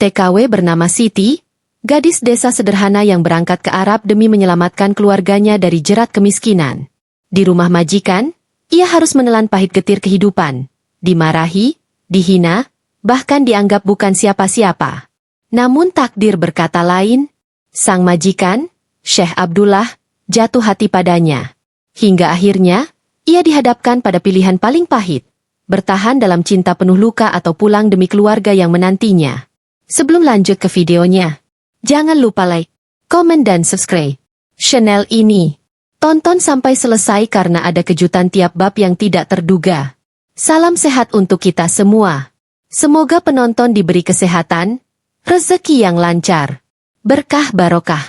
TKW bernama Siti, gadis desa sederhana yang berangkat ke Arab demi menyelamatkan keluarganya dari jerat kemiskinan. Di rumah majikan, ia harus menelan pahit getir kehidupan, dimarahi, dihina, bahkan dianggap bukan siapa-siapa. Namun takdir berkata lain, sang majikan, Syekh Abdullah, jatuh hati padanya. Hingga akhirnya, ia dihadapkan pada pilihan paling pahit, bertahan dalam cinta penuh luka atau pulang demi keluarga yang menantinya. Sebelum lanjut ke videonya, jangan lupa like, komen dan subscribe channel ini. Tonton sampai selesai karena ada kejutan tiap bab yang tidak terduga. Salam sehat untuk kita semua. Semoga penonton diberi kesehatan, rezeki yang lancar, berkah barokah.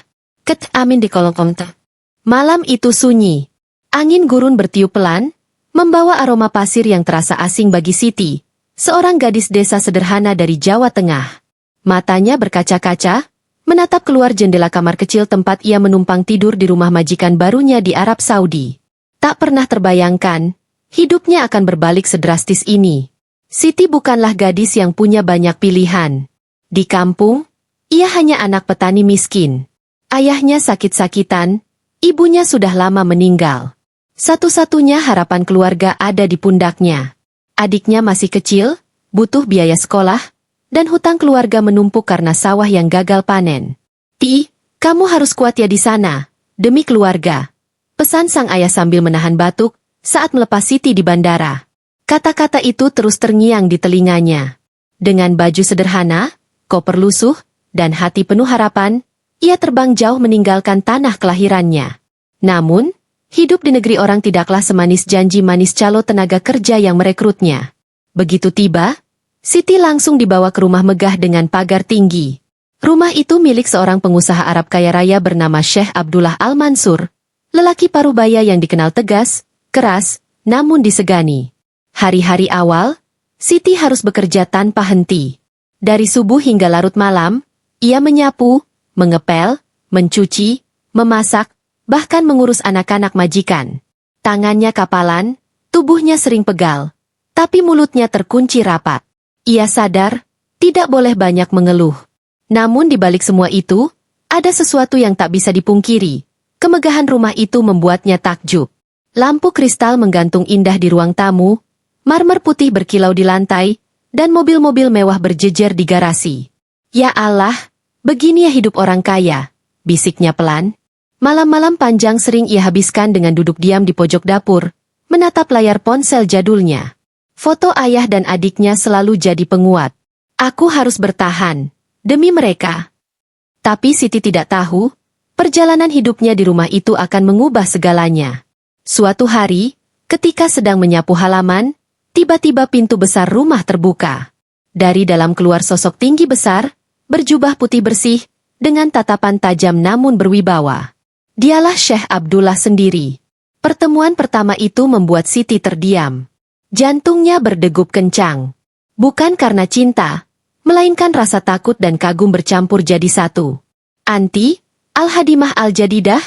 Amin di kolom komentar. Malam itu sunyi. Angin gurun bertiup pelan, membawa aroma pasir yang terasa asing bagi Siti, seorang gadis desa sederhana dari Jawa Tengah. Matanya berkaca-kaca, menatap keluar jendela kamar kecil tempat ia menumpang tidur di rumah majikan barunya di Arab Saudi. Tak pernah terbayangkan, hidupnya akan berbalik sedrastis ini. Siti bukanlah gadis yang punya banyak pilihan. Di kampung, ia hanya anak petani miskin. Ayahnya sakit-sakitan, ibunya sudah lama meninggal. Satu-satunya harapan keluarga ada di pundaknya. Adiknya masih kecil, butuh biaya sekolah, dan hutang keluarga menumpuk karena sawah yang gagal panen. Kamu harus kuat ya di sana, demi keluarga. Pesan sang ayah sambil menahan batuk saat melepas Siti di bandara. Kata-kata itu terus terngiang di telinganya. Dengan baju sederhana, koper lusuh, dan hati penuh harapan, ia terbang jauh meninggalkan tanah kelahirannya. Namun, hidup di negeri orang tidaklah semanis janji manis calo tenaga kerja yang merekrutnya. Begitu tiba, Siti langsung dibawa ke rumah megah dengan pagar tinggi. Rumah itu milik seorang pengusaha Arab kaya raya bernama Syekh Abdullah Al-Mansur, lelaki parubaya yang dikenal tegas, keras, namun disegani. Hari-hari awal, Siti harus bekerja tanpa henti. Dari subuh hingga larut malam, ia menyapu, mengepel, mencuci, memasak, bahkan mengurus anak-anak majikan. Tangannya kapalan, tubuhnya sering pegal, tapi mulutnya terkunci rapat. Ia sadar, tidak boleh banyak mengeluh. Namun di balik semua itu, ada sesuatu yang tak bisa dipungkiri. Kemegahan rumah itu membuatnya takjub. Lampu kristal menggantung indah di ruang tamu, marmer putih berkilau di lantai, dan mobil-mobil mewah berjejer di garasi. Ya Allah, begini ya hidup orang kaya, bisiknya pelan. Malam-malam panjang sering ia habiskan dengan duduk diam di pojok dapur, menatap layar ponsel jadulnya. Foto ayah dan adiknya selalu jadi penguat. Aku harus bertahan, demi mereka. Tapi Siti tidak tahu, perjalanan hidupnya di rumah itu akan mengubah segalanya. Suatu hari, ketika sedang menyapu halaman, tiba-tiba pintu besar rumah terbuka. Dari dalam keluar sosok tinggi besar, berjubah putih bersih, dengan tatapan tajam namun berwibawa. Dialah Syekh Abdullah sendiri. Pertemuan pertama itu membuat Siti terdiam. Jantungnya berdegup kencang. Bukan karena cinta, melainkan rasa takut dan kagum bercampur jadi satu. Anti, Al-Hadimah Al-Jadidah?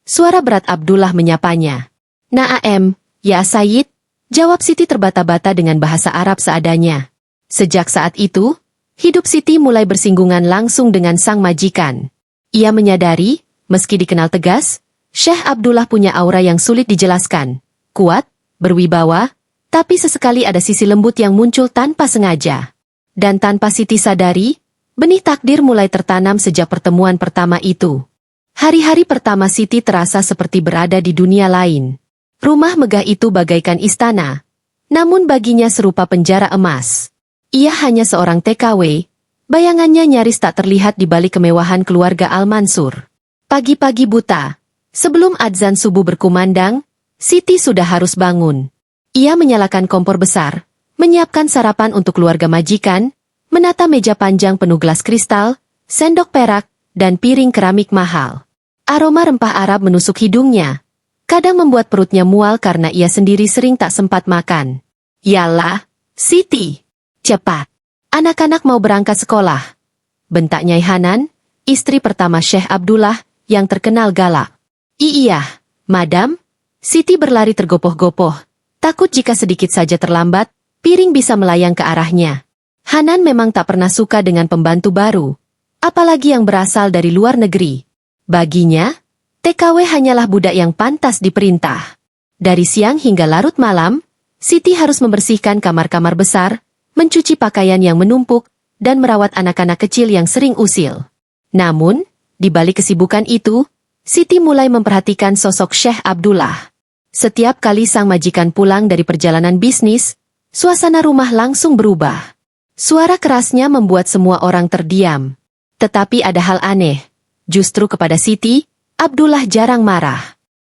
Suara berat Abdullah menyapanya. Na'am, ya Sayyid, jawab Siti terbata-bata dengan bahasa Arab seadanya. Sejak saat itu, hidup Siti mulai bersinggungan langsung dengan sang majikan. Ia menyadari, meski dikenal tegas, Syekh Abdullah punya aura yang sulit dijelaskan. Kuat, berwibawa, tapi sesekali ada sisi lembut yang muncul tanpa sengaja. Dan tanpa Siti sadari, benih takdir mulai tertanam sejak pertemuan pertama itu. Hari-hari pertama Siti terasa seperti berada di dunia lain. Rumah megah itu bagaikan istana, namun baginya serupa penjara emas. Ia hanya seorang TKW, bayangannya nyaris tak terlihat di balik kemewahan keluarga Al-Mansur. Pagi-pagi buta, sebelum adzan subuh berkumandang, Siti sudah harus bangun. Ia menyalakan kompor besar, menyiapkan sarapan untuk keluarga majikan, menata meja panjang penuh gelas kristal, sendok perak, dan piring keramik mahal. Aroma rempah Arab menusuk hidungnya, kadang membuat perutnya mual karena ia sendiri sering tak sempat makan. Yalah, Siti, cepat. Anak-anak mau berangkat sekolah. Bentak Nyai Hanan, istri pertama Syekh Abdullah, yang terkenal galak. Iya, madam. Siti berlari tergopoh-gopoh. Takut jika sedikit saja terlambat, piring bisa melayang ke arahnya. Hanan memang tak pernah suka dengan pembantu baru, apalagi yang berasal dari luar negeri. Baginya, TKW hanyalah budak yang pantas diperintah. Dari siang hingga larut malam, Siti harus membersihkan kamar-kamar besar, mencuci pakaian yang menumpuk, dan merawat anak-anak kecil yang sering usil. Namun, di balik kesibukan itu, Siti mulai memperhatikan sosok Syekh Abdullah. Setiap kali sang majikan pulang dari perjalanan bisnis, suasana rumah langsung berubah. Suara kerasnya membuat semua orang terdiam. Tetapi ada hal aneh. Justru kepada Siti, Abdullah jarang marah.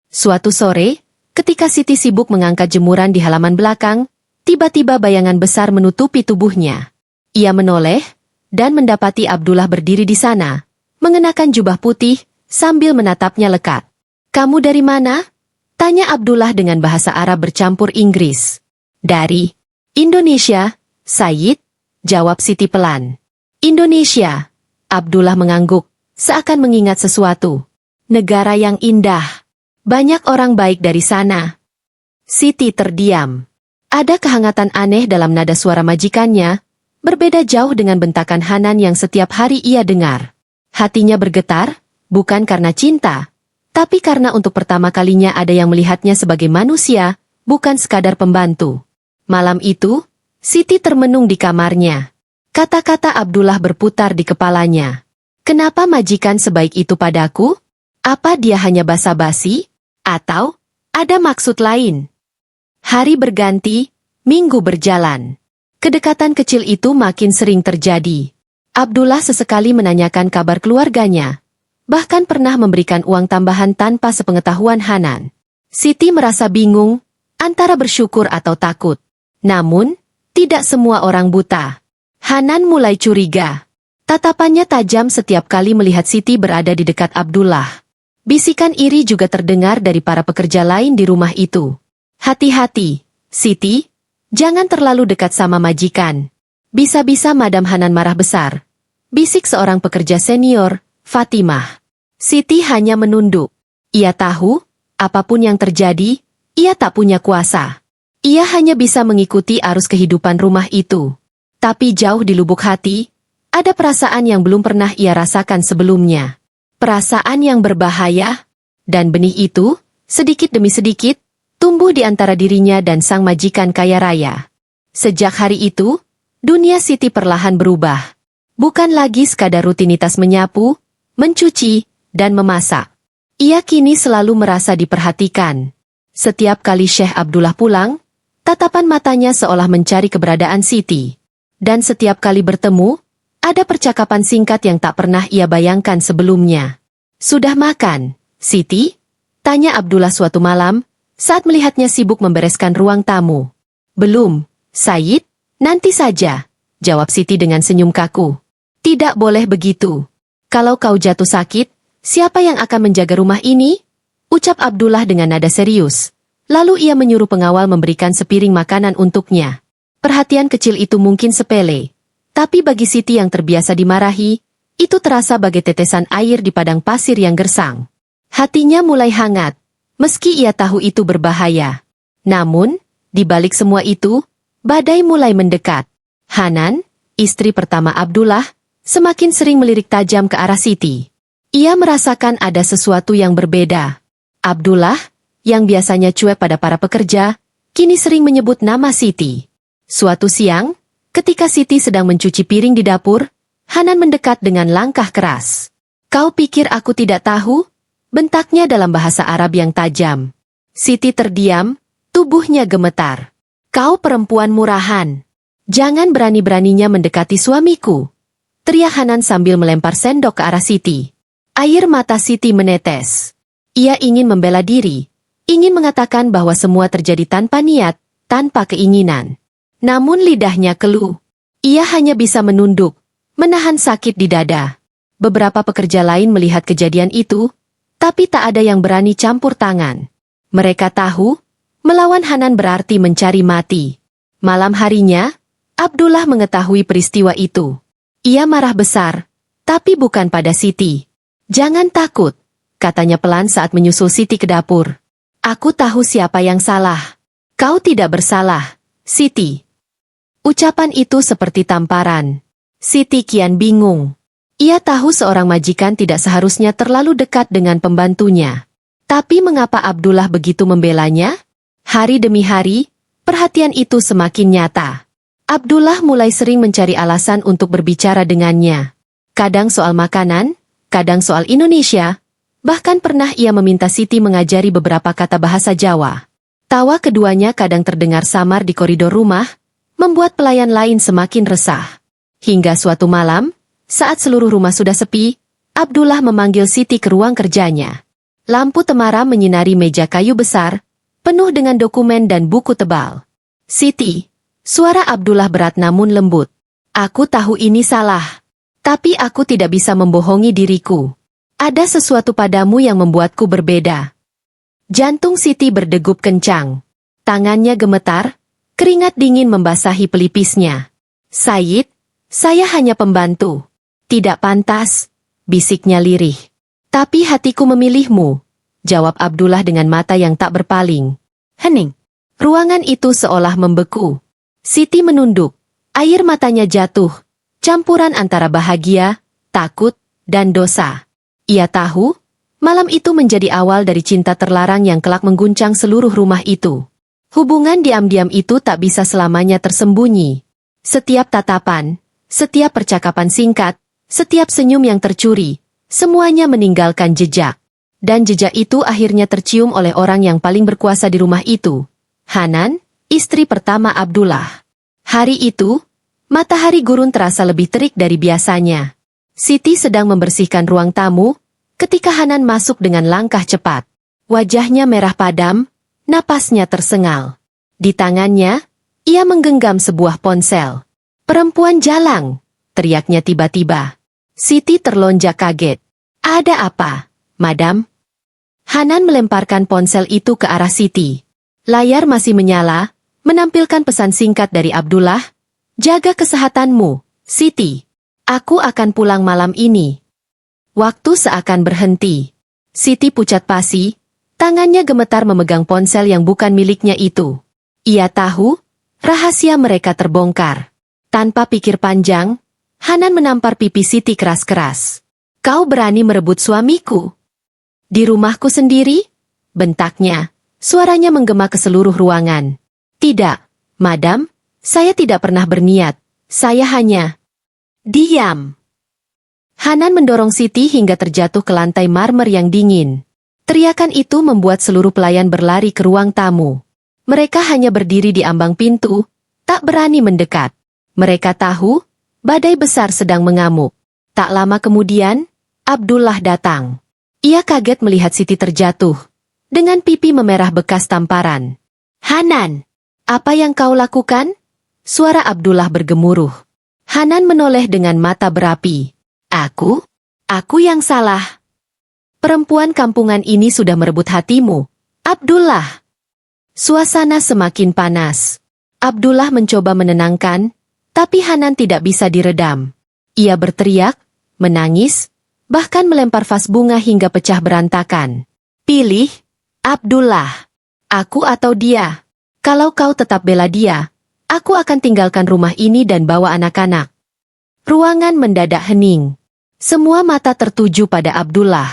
Suatu sore, ketika Siti sibuk mengangkat jemuran di halaman belakang, tiba-tiba bayangan besar menutupi tubuhnya. Ia menoleh, dan mendapati Abdullah berdiri di sana, mengenakan jubah putih, sambil menatapnya lekat. "Kamu dari mana?" tanya Abdullah dengan bahasa Arab bercampur Inggris. "Dari Indonesia, Sayyid," jawab Siti pelan. "Indonesia." Abdullah mengangguk, seakan mengingat sesuatu. "Negara yang indah. Banyak orang baik dari sana." Siti terdiam. Ada kehangatan aneh dalam nada suara majikannya, berbeda jauh dengan bentakan Hanan yang setiap hari ia dengar. Hatinya bergetar, bukan karena cinta, tapi karena untuk pertama kalinya ada yang melihatnya sebagai manusia, bukan sekadar pembantu. Malam itu, Siti termenung di kamarnya. Kata-kata Abdullah berputar di kepalanya. Kenapa majikan sebaik itu padaku? Apa dia hanya basa-basi? Atau ada maksud lain? Hari berganti, minggu berjalan. Kedekatan kecil itu makin sering terjadi. Abdullah sesekali menanyakan kabar keluarganya. Bahkan pernah memberikan uang tambahan tanpa sepengetahuan Hanan. Siti merasa bingung, antara bersyukur atau takut. Namun, tidak semua orang buta. Hanan mulai curiga. Tatapannya tajam setiap kali melihat Siti berada di dekat Abdullah. Bisikan iri juga terdengar dari para pekerja lain di rumah itu. "Hati-hati, Siti. Jangan terlalu dekat sama majikan. Bisa-bisa Madam Hanan marah besar," bisik seorang pekerja senior, Fatimah. Siti hanya menunduk. Ia tahu, apapun yang terjadi, ia tak punya kuasa. Ia hanya bisa mengikuti arus kehidupan rumah itu. Tapi jauh di lubuk hati, ada perasaan yang belum pernah ia rasakan sebelumnya. Perasaan yang berbahaya, dan benih itu, sedikit demi sedikit, tumbuh di antara dirinya dan sang majikan kaya raya. Sejak hari itu, dunia Siti perlahan berubah. Bukan lagi sekadar rutinitas menyapu, mencuci, dan memasak. Ia kini selalu merasa diperhatikan. Setiap kali Syekh Abdullah pulang, tatapan matanya seolah mencari keberadaan Siti. Dan setiap kali bertemu, ada percakapan singkat yang tak pernah ia bayangkan sebelumnya. "Sudah makan, Siti?" tanya Abdullah suatu malam, saat melihatnya sibuk membereskan ruang tamu. "Belum, Sayyid, nanti saja," jawab Siti dengan senyum kaku. "Tidak boleh begitu. Kalau kau jatuh sakit, siapa yang akan menjaga rumah ini?" ucap Abdullah dengan nada serius. Lalu ia menyuruh pengawal memberikan sepiring makanan untuknya. Perhatian kecil itu mungkin sepele, tapi bagi Siti yang terbiasa dimarahi, itu terasa bagai tetesan air di padang pasir yang gersang. Hatinya mulai hangat, meski ia tahu itu berbahaya. Namun, di balik semua itu, badai mulai mendekat. Hanan, istri pertama Abdullah, semakin sering melirik tajam ke arah Siti. Ia merasakan ada sesuatu yang berbeda. Abdullah, yang biasanya cuek pada para pekerja, kini sering menyebut nama Siti. Suatu siang, ketika Siti sedang mencuci piring di dapur, Hanan mendekat dengan langkah keras. "Kau pikir aku tidak tahu?" bentaknya dalam bahasa Arab yang tajam. Siti terdiam, tubuhnya gemetar. "Kau perempuan murahan. Jangan berani-beraninya mendekati suamiku," teriak Hanan sambil melempar sendok ke arah Siti. Air mata Siti menetes. Ia ingin membela diri, ingin mengatakan bahwa semua terjadi tanpa niat, tanpa keinginan. Namun lidahnya keluh. Ia hanya bisa menunduk, menahan sakit di dada. Beberapa pekerja lain melihat kejadian itu, tapi tak ada yang berani campur tangan. Mereka tahu, melawan Hanan berarti mencari mati. Malam harinya, Abdullah mengetahui peristiwa itu. Ia marah besar, tapi bukan pada Siti. "Jangan takut," katanya pelan saat menyusul Siti ke dapur. "Aku tahu siapa yang salah. Kau tidak bersalah, Siti." Ucapan itu seperti tamparan. Siti kian bingung. Ia tahu seorang majikan tidak seharusnya terlalu dekat dengan pembantunya. Tapi mengapa Abdullah begitu membelanya? Hari demi hari, perhatian itu semakin nyata. Abdullah mulai sering mencari alasan untuk berbicara dengannya. Kadang soal makanan, kadang soal Indonesia, bahkan pernah ia meminta Siti mengajari beberapa kata bahasa Jawa. Tawa keduanya kadang terdengar samar di koridor rumah, membuat pelayan lain semakin resah. Hingga suatu malam, saat seluruh rumah sudah sepi, Abdullah memanggil Siti ke ruang kerjanya. Lampu temaram menyinari meja kayu besar, penuh dengan dokumen dan buku tebal. Siti, suara Abdullah berat namun lembut. Aku tahu ini salah. Tapi aku tidak bisa membohongi diriku. Ada sesuatu padamu yang membuatku berbeda. Jantung Siti berdegup kencang. Tangannya gemetar, keringat dingin membasahi pelipisnya. Said, saya hanya pembantu. Tidak pantas, bisiknya lirih. Tapi hatiku memilihmu, jawab Abdullah dengan mata yang tak berpaling. Hening. Ruangan itu seolah membeku. Siti menunduk, air matanya jatuh, campuran antara bahagia, takut, dan dosa. Ia tahu, malam itu menjadi awal dari cinta terlarang yang kelak mengguncang seluruh rumah itu. Hubungan diam-diam itu tak bisa selamanya tersembunyi. Setiap tatapan, setiap percakapan singkat, setiap senyum yang tercuri, semuanya meninggalkan jejak. Dan jejak itu akhirnya tercium oleh orang yang paling berkuasa di rumah itu. Hanan, istri pertama Abdullah. Hari itu, matahari gurun terasa lebih terik dari biasanya. Siti sedang membersihkan ruang tamu, ketika Hanan masuk dengan langkah cepat. Wajahnya merah padam, napasnya tersengal. Di tangannya, ia menggenggam sebuah ponsel. Perempuan jalang, teriaknya tiba-tiba. Siti terlonjak kaget. Ada apa, madam? Hanan melemparkan ponsel itu ke arah Siti. Layar masih menyala, menampilkan pesan singkat dari Abdullah. Jaga kesehatanmu, Siti. Aku akan pulang malam ini. Waktu seakan berhenti. Siti pucat pasi, tangannya gemetar memegang ponsel yang bukan miliknya itu. Ia tahu, rahasia mereka terbongkar. Tanpa pikir panjang, Hanan menampar pipi Siti keras-keras. Kau berani merebut suamiku? Di rumahku sendiri? Bentaknya, suaranya menggema ke seluruh ruangan. Tidak, madam, saya tidak pernah berniat, saya hanya... Diam! Hanan mendorong Siti hingga terjatuh ke lantai marmer yang dingin. Teriakan itu membuat seluruh pelayan berlari ke ruang tamu. Mereka hanya berdiri di ambang pintu, tak berani mendekat. Mereka tahu, badai besar sedang mengamuk. Tak lama kemudian, Abdullah datang. Ia kaget melihat Siti terjatuh, dengan pipi memerah bekas tamparan. Hanan, apa yang kau lakukan? Suara Abdullah bergemuruh. Hanan menoleh dengan mata berapi. Aku yang salah. Perempuan kampungan ini sudah merebut hatimu, Abdullah. Suasana semakin panas. Abdullah mencoba menenangkan, tapi Hanan tidak bisa diredam. Ia berteriak, menangis, bahkan melempar vas bunga hingga pecah berantakan. Pilih, Abdullah. Aku atau dia. Kalau kau tetap bela dia, aku akan tinggalkan rumah ini dan bawa anak-anak. Ruangan mendadak hening. Semua mata tertuju pada Abdullah.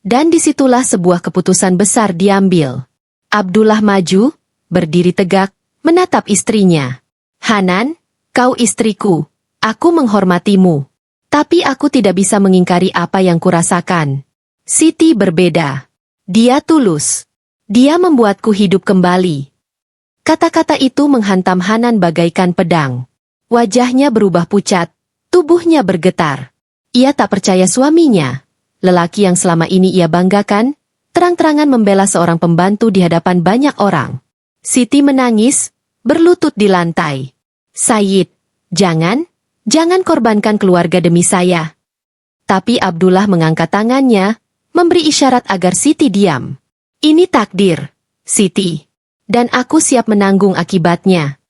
Dan disitulah sebuah keputusan besar diambil. Abdullah maju, berdiri tegak, menatap istrinya. Hanan, kau istriku, aku menghormatimu. Tapi aku tidak bisa mengingkari apa yang kurasakan. Siti berbeda. Dia tulus. Dia membuatku hidup kembali. Kata-kata itu menghantam Hanan bagaikan pedang. Wajahnya berubah pucat, tubuhnya bergetar. Ia tak percaya suaminya, lelaki yang selama ini ia banggakan, terang-terangan membela seorang pembantu di hadapan banyak orang. Siti menangis, berlutut di lantai. Said, jangan korbankan keluarga demi saya. Tapi Abdullah mengangkat tangannya, memberi isyarat agar Siti diam. Ini takdir, Siti. Dan aku siap menanggung akibatnya.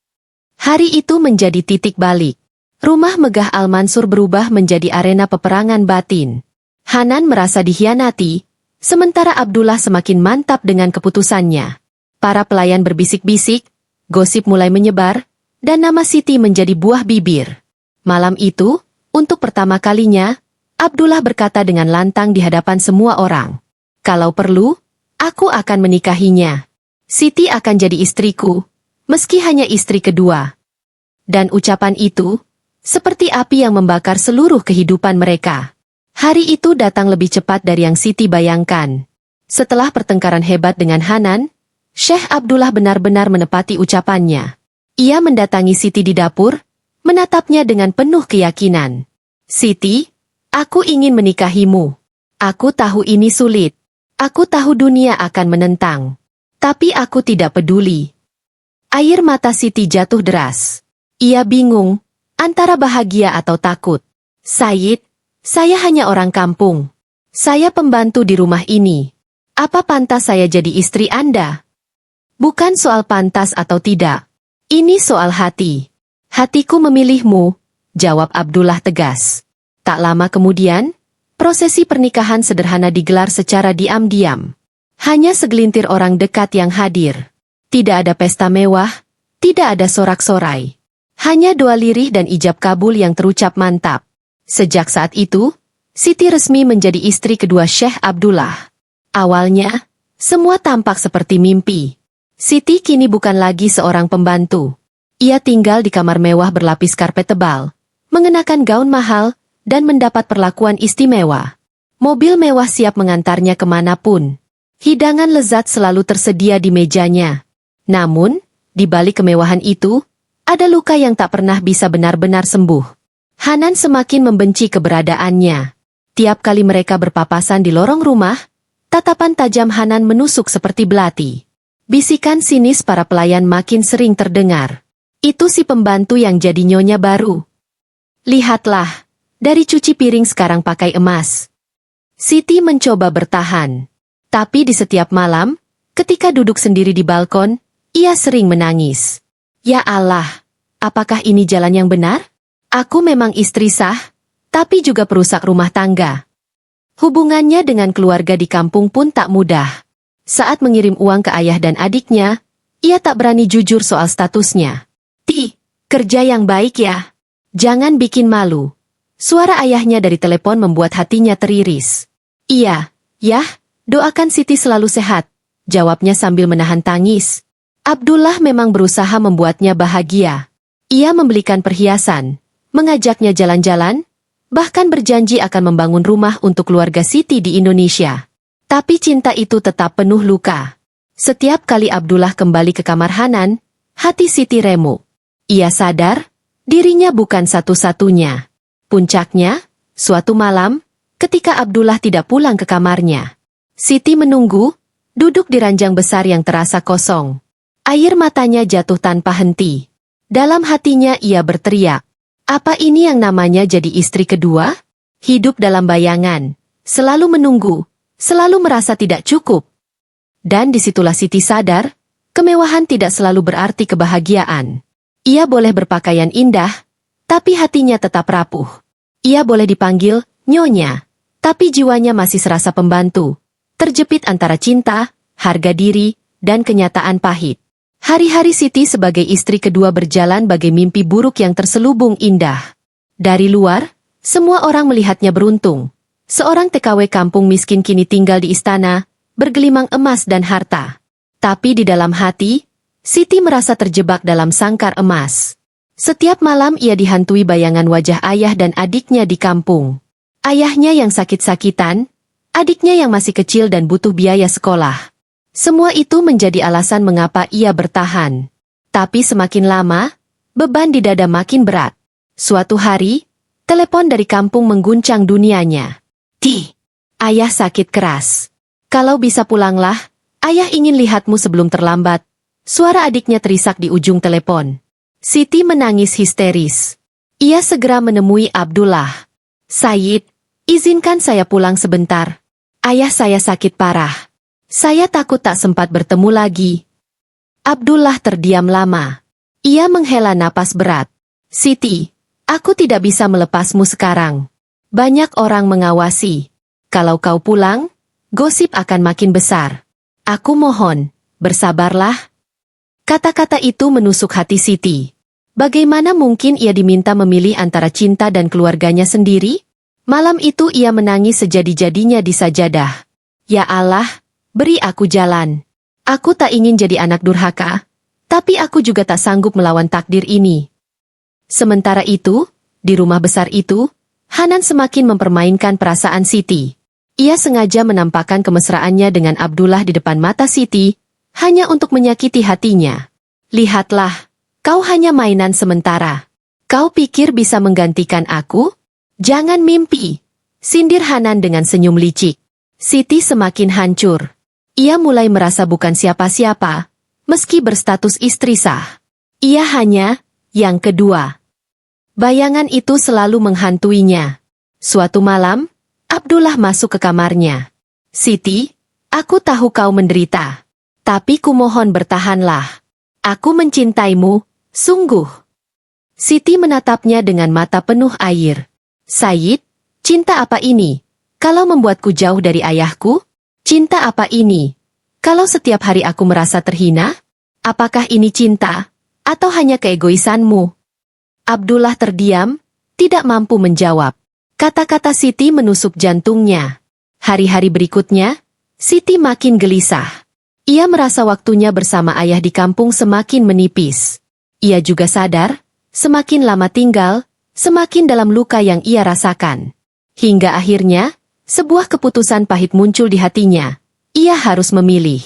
Hari itu menjadi titik balik. Rumah megah Al-Mansur berubah menjadi arena peperangan batin. Hanan merasa dikhianati, sementara Abdullah semakin mantap dengan keputusannya. Para pelayan berbisik-bisik, gosip mulai menyebar, dan nama Siti menjadi buah bibir. Malam itu, untuk pertama kalinya, Abdullah berkata dengan lantang di hadapan semua orang. Kalau perlu, aku akan menikahinya. Siti akan jadi istriku, meski hanya istri kedua. Dan ucapan itu, seperti api yang membakar seluruh kehidupan mereka. Hari itu datang lebih cepat dari yang Siti bayangkan. Setelah pertengkaran hebat dengan Hanan, Syekh Abdullah benar-benar menepati ucapannya. Ia mendatangi Siti di dapur, menatapnya dengan penuh keyakinan. Siti, aku ingin menikahimu. Aku tahu ini sulit. Aku tahu dunia akan menentang. Tapi aku tidak peduli. Air mata Siti jatuh deras. Ia bingung, antara bahagia atau takut. Said, saya hanya orang kampung. Saya pembantu di rumah ini. Apa pantas saya jadi istri Anda? Bukan soal pantas atau tidak. Ini soal hati. Hatiku memilihmu, jawab Abdullah tegas. Tak lama kemudian, prosesi pernikahan sederhana digelar secara diam-diam. Hanya segelintir orang dekat yang hadir. Tidak ada pesta mewah, tidak ada sorak-sorai. Hanya doa lirih dan ijab kabul yang terucap mantap. Sejak saat itu, Siti resmi menjadi istri kedua Syekh Abdullah. Awalnya, semua tampak seperti mimpi. Siti kini bukan lagi seorang pembantu. Ia tinggal di kamar mewah berlapis karpet tebal, mengenakan gaun mahal, dan mendapat perlakuan istimewa. Mobil mewah siap mengantarnya kemanapun. Hidangan lezat selalu tersedia di mejanya. Namun, di balik kemewahan itu, ada luka yang tak pernah bisa benar-benar sembuh. Hanan semakin membenci keberadaannya. Tiap kali mereka berpapasan di lorong rumah, tatapan tajam Hanan menusuk seperti belati. Bisikan sinis para pelayan makin sering terdengar. Itu si pembantu yang jadi nyonya baru. Lihatlah, dari cuci piring sekarang pakai emas. Siti mencoba bertahan. Tapi di setiap malam, ketika duduk sendiri di balkon, ia sering menangis. Ya Allah, apakah ini jalan yang benar? Aku memang istri sah, tapi juga perusak rumah tangga. Hubungannya dengan keluarga di kampung pun tak mudah. Saat mengirim uang ke ayah dan adiknya, ia tak berani jujur soal statusnya. Kerja yang baik ya. Jangan bikin malu. Suara ayahnya dari telepon membuat hatinya teriris. Iya, yah, doakan Siti selalu sehat, jawabnya sambil menahan tangis. Abdullah memang berusaha membuatnya bahagia. Ia membelikan perhiasan, mengajaknya jalan-jalan, bahkan berjanji akan membangun rumah untuk keluarga Siti di Indonesia. Tapi cinta itu tetap penuh luka. Setiap kali Abdullah kembali ke kamar Hanan, hati Siti remuk. Ia sadar, dirinya bukan satu-satunya. Puncaknya, suatu malam, ketika Abdullah tidak pulang ke kamarnya. Siti menunggu, duduk di ranjang besar yang terasa kosong. Air matanya jatuh tanpa henti. Dalam hatinya ia berteriak, apa ini yang namanya jadi istri kedua? Hidup dalam bayangan, selalu menunggu, selalu merasa tidak cukup. Dan disitulah Siti sadar, kemewahan tidak selalu berarti kebahagiaan. Ia boleh berpakaian indah, tapi hatinya tetap rapuh. Ia boleh dipanggil nyonya, tapi jiwanya masih serasa pembantu, terjepit antara cinta, harga diri, dan kenyataan pahit. Hari-hari Siti sebagai istri kedua berjalan bagai mimpi buruk yang terselubung indah. Dari luar, semua orang melihatnya beruntung. Seorang TKW kampung miskin kini tinggal di istana, bergelimang emas dan harta. Tapi di dalam hati, Siti merasa terjebak dalam sangkar emas. Setiap malam ia dihantui bayangan wajah ayah dan adiknya di kampung. Ayahnya yang sakit-sakitan, adiknya yang masih kecil dan butuh biaya sekolah. Semua itu menjadi alasan mengapa ia bertahan. Tapi semakin lama, beban di dada makin berat. Suatu hari, telepon dari kampung mengguncang dunianya. Ayah sakit keras. Kalau bisa pulanglah, ayah ingin lihatmu sebelum terlambat. Suara adiknya terisak di ujung telepon. Siti menangis histeris. Ia segera menemui Abdullah. Said, izinkan saya pulang sebentar. Ayah saya sakit parah. Saya takut tak sempat bertemu lagi. Abdullah terdiam lama. Ia menghela napas berat. Siti, aku tidak bisa melepasmu sekarang. Banyak orang mengawasi. Kalau kau pulang, gosip akan makin besar. Aku mohon, bersabarlah. Kata-kata itu menusuk hati Siti. Bagaimana mungkin ia diminta memilih antara cinta dan keluarganya sendiri? Malam itu ia menangis sejadi-jadinya di sajadah. Ya Allah, beri aku jalan. Aku tak ingin jadi anak durhaka, tapi aku juga tak sanggup melawan takdir ini. Sementara itu, di rumah besar itu, Hanan semakin mempermainkan perasaan Siti. Ia sengaja menampakkan kemesraannya dengan Abdullah di depan mata Siti, hanya untuk menyakiti hatinya. Lihatlah, kau hanya mainan sementara. Kau pikir bisa menggantikan aku? Jangan mimpi, sindir Hanan dengan senyum licik. Siti semakin hancur. Ia mulai merasa bukan siapa-siapa, meski berstatus istri sah. Ia hanya yang kedua. Bayangan itu selalu menghantuinya. Suatu malam, Abdullah masuk ke kamarnya. Siti, aku tahu kau menderita. Tapi kumohon bertahanlah. Aku mencintaimu, sungguh. Siti menatapnya dengan mata penuh air. Said, cinta apa ini? Kalau membuatku jauh dari ayahku? Cinta apa ini? Kalau setiap hari aku merasa terhina? Apakah ini cinta? Atau hanya keegoisanmu? Abdullah terdiam, tidak mampu menjawab. Kata-kata Siti menusuk jantungnya. Hari-hari berikutnya, Siti makin gelisah. Ia merasa waktunya bersama ayah di kampung semakin menipis. Ia juga sadar, semakin lama tinggal, semakin dalam luka yang ia rasakan. Hingga akhirnya, sebuah keputusan pahit muncul di hatinya. Ia harus memilih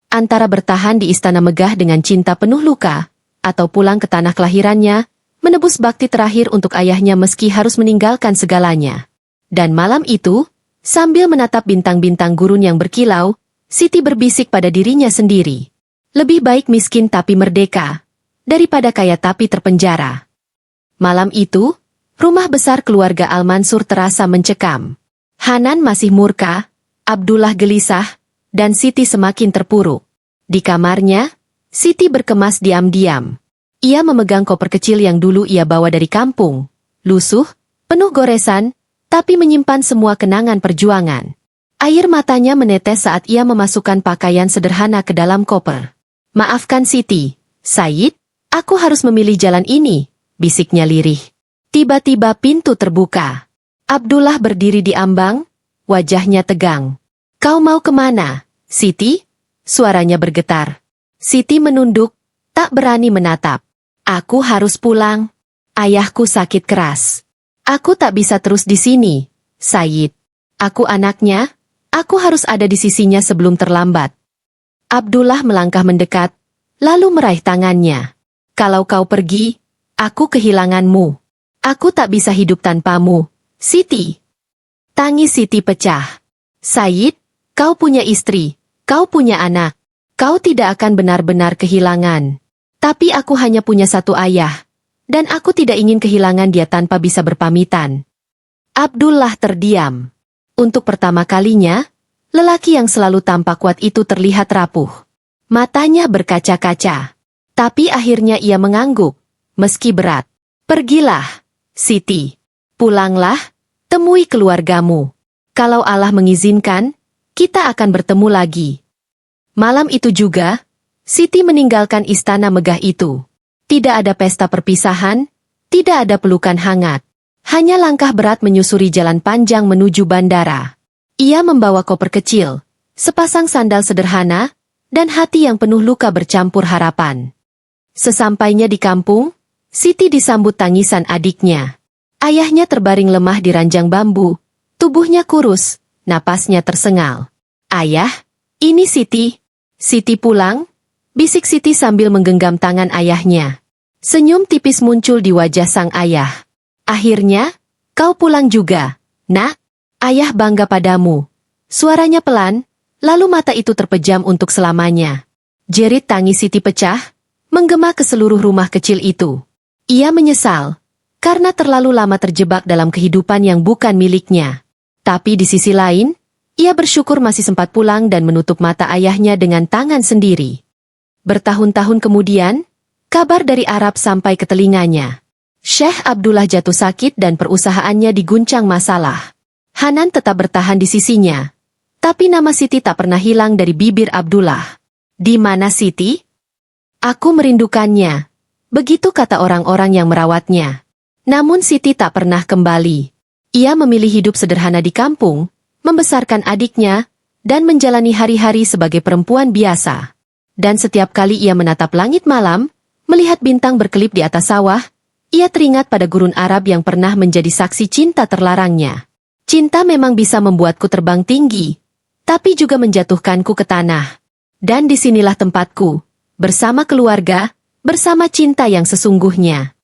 antara bertahan di istana megah dengan cinta penuh luka, atau pulang ke tanah kelahirannya, menebus bakti terakhir untuk ayahnya meski harus meninggalkan segalanya. Dan malam itu, sambil menatap bintang-bintang gurun yang berkilau, Siti berbisik pada dirinya sendiri. Lebih baik miskin tapi merdeka, daripada kaya tapi terpenjara. Malam itu, rumah besar keluarga Al-Mansur terasa mencekam. Hanan masih murka, Abdullah gelisah, dan Siti semakin terpuruk. Di kamarnya, Siti berkemas diam-diam. Ia memegang koper kecil yang dulu ia bawa dari kampung. Lusuh, penuh goresan, tapi menyimpan semua kenangan perjuangan. Air matanya menetes saat ia memasukkan pakaian sederhana ke dalam koper. Maafkan Siti, Said, aku harus memilih jalan ini, bisiknya lirih. Tiba-tiba pintu terbuka. Abdullah berdiri di ambang, wajahnya tegang. Kau mau kemana, Siti? Suaranya bergetar. Siti menunduk, tak berani menatap. Aku harus pulang. Ayahku sakit keras. Aku tak bisa terus di sini, Said. Aku anaknya, aku harus ada di sisinya sebelum terlambat. Abdullah melangkah mendekat, lalu meraih tangannya. Kalau kau pergi, aku kehilanganmu. Aku tak bisa hidup tanpamu, Siti. Tangis Siti pecah. Said, kau punya istri, kau punya anak. Kau tidak akan benar-benar kehilangan. Tapi aku hanya punya satu ayah, dan aku tidak ingin kehilangan dia tanpa bisa berpamitan. Abdullah terdiam. Untuk pertama kalinya, lelaki yang selalu tampak kuat itu terlihat rapuh. Matanya berkaca-kaca. Tapi akhirnya ia mengangguk, meski berat. Pergilah, Siti. Pulanglah, temui keluargamu. Kalau Allah mengizinkan, kita akan bertemu lagi. Malam itu juga, Siti meninggalkan istana megah itu. Tidak ada pesta perpisahan, tidak ada pelukan hangat. Hanya langkah berat menyusuri jalan panjang menuju bandara. Ia membawa koper kecil, sepasang sandal sederhana, dan hati yang penuh luka bercampur harapan. Sesampainya di kampung, Siti disambut tangisan adiknya. Ayahnya terbaring lemah di ranjang bambu, tubuhnya kurus, napasnya tersengal. Ayah, ini Siti. Siti pulang, bisik Siti sambil menggenggam tangan ayahnya. Senyum tipis muncul di wajah sang ayah. Akhirnya, kau pulang juga, nak. Ayah bangga padamu. Suaranya pelan, lalu mata itu terpejam untuk selamanya. Jerit tangis Siti pecah, menggema ke seluruh rumah kecil itu. Ia menyesal, karena terlalu lama terjebak dalam kehidupan yang bukan miliknya. Tapi di sisi lain, ia bersyukur masih sempat pulang dan menutup mata ayahnya dengan tangan sendiri. Bertahun-tahun kemudian, kabar dari Arab sampai ke telinganya. Syekh Abdullah jatuh sakit dan perusahaannya diguncang masalah. Hanan tetap bertahan di sisinya. Tapi nama Siti tak pernah hilang dari bibir Abdullah. Di mana Siti? Aku merindukannya. Begitu kata orang-orang yang merawatnya. Namun Siti tak pernah kembali. Ia memilih hidup sederhana di kampung, membesarkan adiknya, dan menjalani hari-hari sebagai perempuan biasa. Dan setiap kali ia menatap langit malam, melihat bintang berkelip di atas sawah, ia teringat pada gurun Arab yang pernah menjadi saksi cinta terlarangnya. Cinta memang bisa membuatku terbang tinggi, tapi juga menjatuhkanku ke tanah. Dan disinilah tempatku, bersama keluarga, bersama cinta yang sesungguhnya.